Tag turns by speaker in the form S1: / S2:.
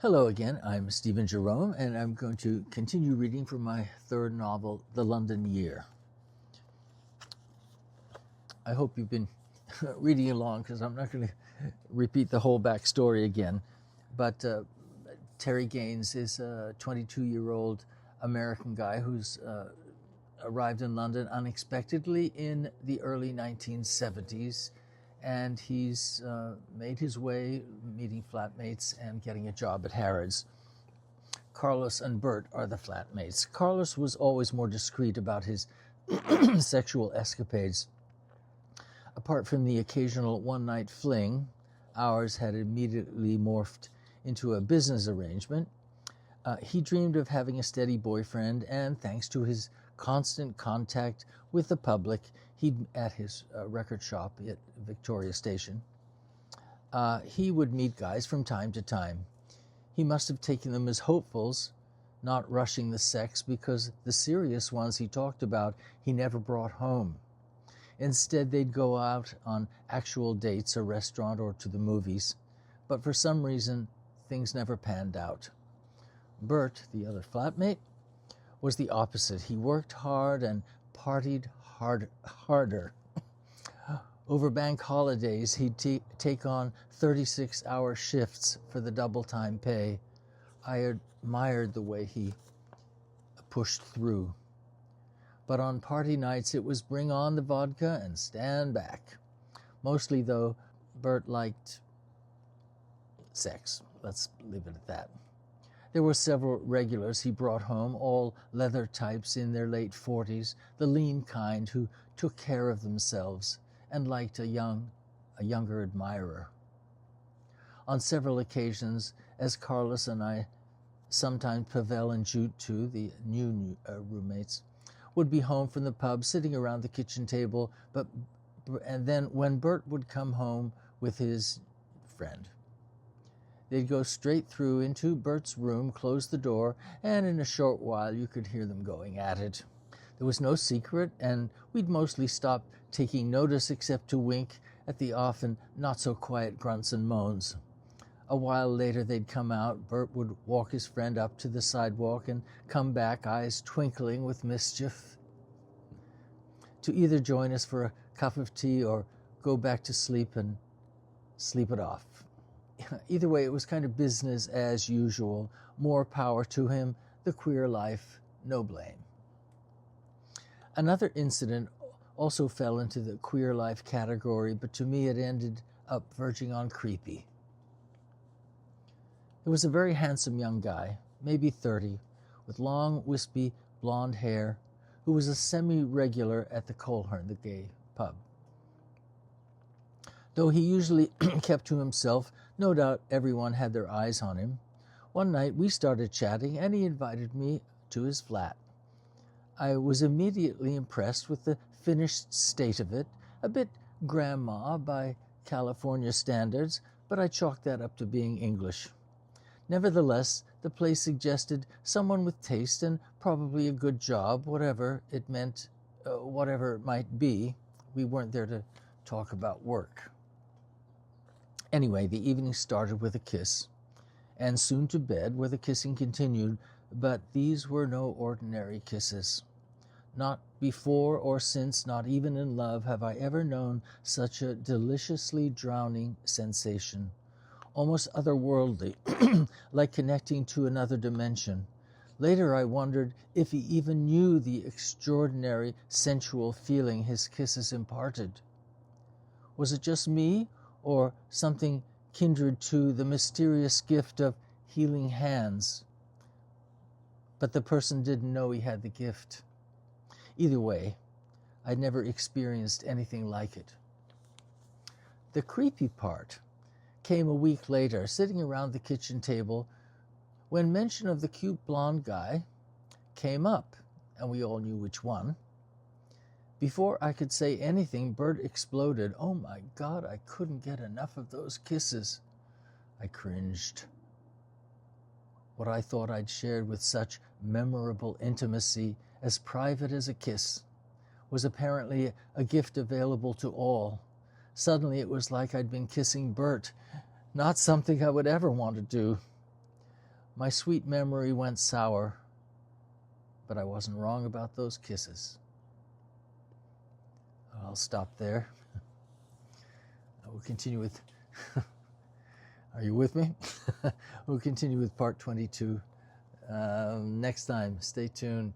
S1: Hello again, I'm Stephen Jerome, and I'm going to continue reading from my third novel, The London Year. I hope you've been reading along because I'm not going to repeat the whole backstory again. But Terry Gaines is a 22-year-old American guy who's arrived in London unexpectedly in the early 1970s. And he's made his way meeting flatmates and getting a job at Harrods. Carlos and Bert are the flatmates. Carlos was always more discreet about his sexual escapades. Apart from the occasional one-night fling, ours had immediately morphed into a business arrangement. He dreamed of having a steady boyfriend, and thanks to his constant contact with the public, he'd at his record shop at Victoria Station. He would meet guys from time to time. He must have taken them as hopefuls, not rushing the sex, because the serious ones he talked about he never brought home. Instead, they'd go out on actual dates, a restaurant, or to the movies. But for some reason, things never panned out. Bert, the other flatmate, was the opposite. He worked hard and partied harder. Over bank holidays, he'd take on 36-hour shifts for the double-time pay. I admired the way he pushed through. But on party nights, it was bring on the vodka and stand back. Mostly, though, Bert liked sex. Let's leave it at that. There were several regulars he brought home, all leather types in their late 40s, the lean kind who took care of themselves and liked a younger admirer. On several occasions, as Carlos and I, sometimes Pavel and Jute too, the new roommates, would be home from the pub, sitting around the kitchen table, and then when Bert would come home with his friend, they'd go straight through into Bert's room, close the door, and in a short while you could hear them going at it. There was no secret, and we'd mostly stop taking notice except to wink at the often not-so-quiet grunts and moans. A while later they'd come out. Bert would walk his friend up to the sidewalk and come back, eyes twinkling with mischief, to either join us for a cup of tea or go back to sleep and sleep it off. Either way, it was kind of business as usual. More power to him. The queer life, no blame. Another incident also fell into the queer life category, but to me it ended up verging on creepy. There was a very handsome young guy, maybe 30, with long, wispy, blonde hair, who was a semi-regular at the Coleherne, the gay pub. Though he usually kept to himself, no doubt everyone had their eyes on him. One night we started chatting, and he invited me to his flat. I was immediately impressed with the finished state of it, a bit grandma by California standards, but I chalked that up to being English. Nevertheless, the place suggested someone with taste and probably a good job, whatever it meant, whatever it might be. We weren't there to talk about work. Anyway, the evening started with a kiss, and soon to bed, where the kissing continued, but these were no ordinary kisses. Not before or since, not even in love, have I ever known such a deliciously drowning sensation, almost otherworldly, like connecting to another dimension. Later I wondered if he even knew the extraordinary sensual feeling his kisses imparted. Was it just me, or something kindred to the mysterious gift of healing hands? But the person didn't know he had the gift. Either way, I'd never experienced anything like it. The creepy part came a week later, sitting around the kitchen table, when mention of the cute blonde guy came up, and we all knew which one. Before I could say anything, Bert exploded. "Oh my God, I couldn't get enough of those kisses." I cringed. What I thought I'd shared with such memorable intimacy, as private as a kiss, was apparently a gift available to all. Suddenly it was like I'd been kissing Bert, not something I would ever want to do. My sweet memory went sour, but I wasn't wrong about those kisses. I'll stop there. I will continue with, are you with me? We'll continue with part 22 next time. Stay tuned.